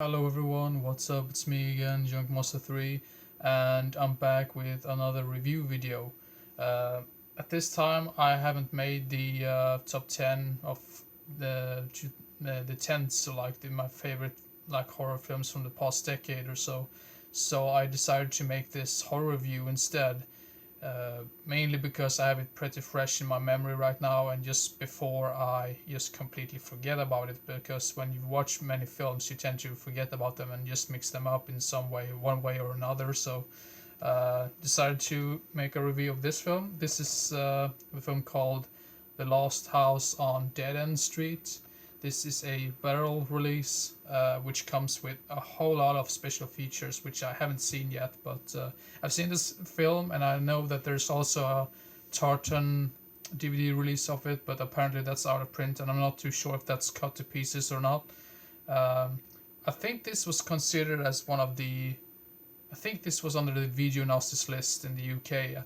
Hello everyone, what's up? It's me again, Junkmaster3, and I'm back with another review video. Uh, at this time, I haven't made the top 10 of the the 10s, so my favorite horror films from the past decade or so. So I decided to make this horror review instead. Mainly because I have it pretty fresh in my memory right now, and just before I just completely forget about it. Because when you watch many films, you tend to forget about them and just mix them up in some way, one way or another. So, decided to make a review of this film. This is a film called The Last House on Dead End Street. This is a barrel release, which comes with a whole lot of special features, which I haven't seen yet. But I've seen this film, and I know that there's also a tartan DVD release of it, but apparently that's out of print, and I'm not too sure if that's cut to pieces or not. Um, I think this was considered as one of the. I think this was under the video Nazis list in the UK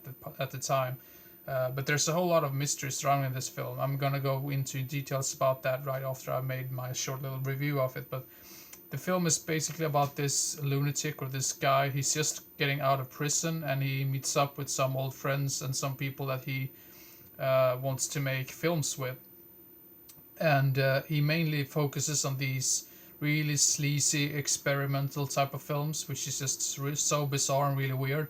at the time. But there's a whole lot of mystery surrounding this film. I'm gonna go into details about that right after I made my short little review of it. But the film is basically about this lunatic or this guy. He's just getting out of prison, and he meets up with some old friends and some people that he wants to make films with. And he mainly focuses on these really sleazy experimental type of films, which is just so bizarre and really weird.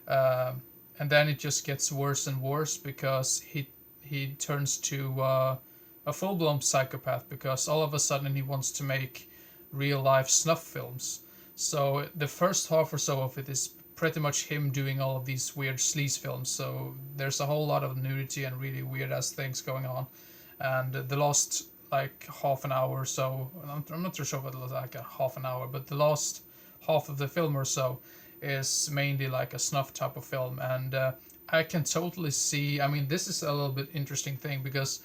Um and then it just gets worse and worse because he turns to a full blown psychopath, because all of a sudden he wants to make real life snuff films. So the first half or so of it is pretty much him doing all of these weird sleaze films. So there's a whole lot of nudity and really weird ass things going on. And the last half an hour or so, I'm not too sure what it was, like a half an hour, but the last half of the film or so is mainly like a snuff type of film. And I can totally see, I mean, this is a little bit interesting thing because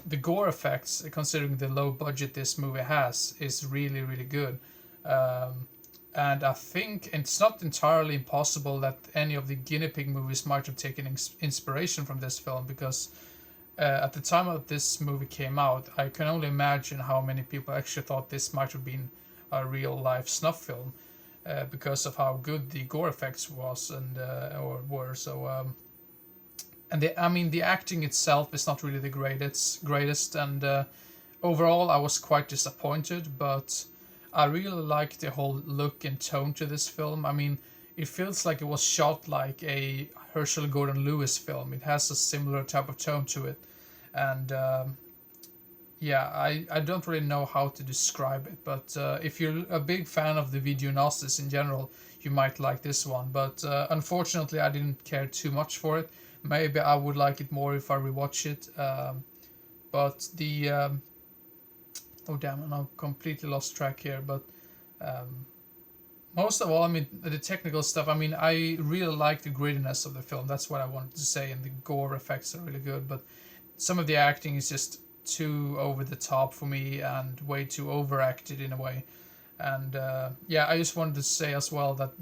the gore effects, considering the low budget this movie has, is really really good. um, and I think it's not entirely impossible that any of the guinea pig movies might have taken inspiration from this film, because at the time of this movie came out, I can only imagine how many people actually thought this might have been a real life snuff film, because of how good the gore effects was and or were. So and I mean the acting itself is not really the greatest, and overall I was quite disappointed. But I really like the whole look and tone to this film. I mean, it feels like it was shot like a Herschel Gordon Lewis film. It has a similar type of tone to it, and yeah, I don't really know how to describe it. But if you're a big fan of the video Gnosis in general, you might like this one. But unfortunately, I didn't care too much for it. Maybe I would like it more if I rewatch it. But the oh damn, I'm completely lost track here. But um, most of all, I mean the technical stuff. I mean, I really like the grittiness of the film. That's what I wanted to say, and the gore effects are really good. But some of the acting is just too over the top for me and way too overacted in a way. And yeah, I just wanted to say as well that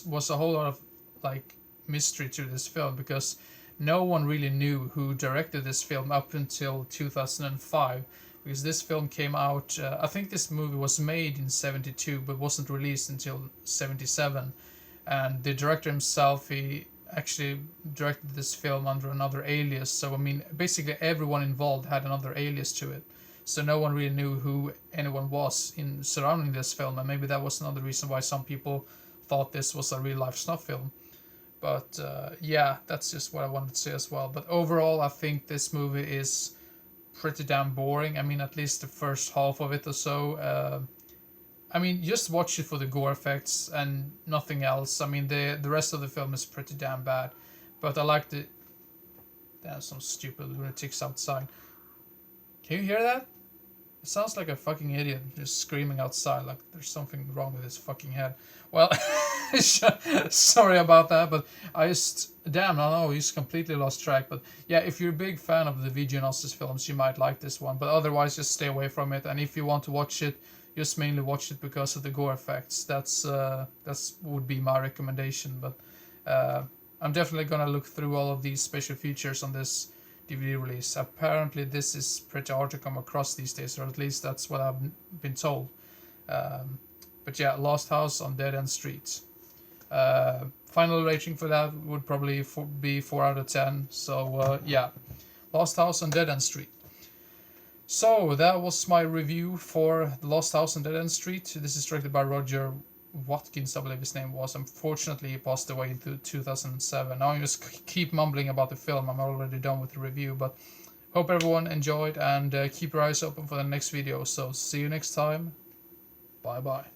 was a whole lot of like mystery to this film, because no one really knew who directed this film up until 2005, because this film came out. I think this movie was made in 72 but wasn't released until 77, and the director himself, he actually directed this film under another alias. So I mean, basically everyone involved had another alias to it. So no one really knew who anyone was in surrounding this film, and maybe that was another reason why some people thought this was a real life snuff film. But yeah, that's just what I wanted to say as well. But overall, I think this movie is pretty damn boring. I mean, at least the first half of it or so. I mean, just watch it for the gore effects and nothing else. I mean, the rest of the film is pretty damn bad. But I like the. There's some stupid lunatics outside. Can you hear that? It sounds like a fucking idiot just screaming outside, like there's something wrong with his fucking head. Well, sorry about that, but I just damn, I know he's completely lost track. But yeah, if you're a big fan of the VG Gnosis films, you might like this one. But otherwise, just stay away from it. And if you want to watch it, just mainly watch it because of the gore effects. That's would be my recommendation. But I'm definitely gonna look through all of these special features on this DVD release. Apparently, this is pretty hard to come across these days, or at least that's what I've been told. Um, But yeah, Lost House on Dead End Street. Final rating for that would probably be 4 out of 10. So yeah, Lost House on Dead End Street. So that was my review for The Lost House on Dead End Street. This is directed by Roger Watkins, I believe his name was. Unfortunately, he passed away in 2007. Now I just keep mumbling about the film. I'm already done with the review, but hope everyone enjoyed, and keep your eyes open for the next video. So see you next time. Bye bye.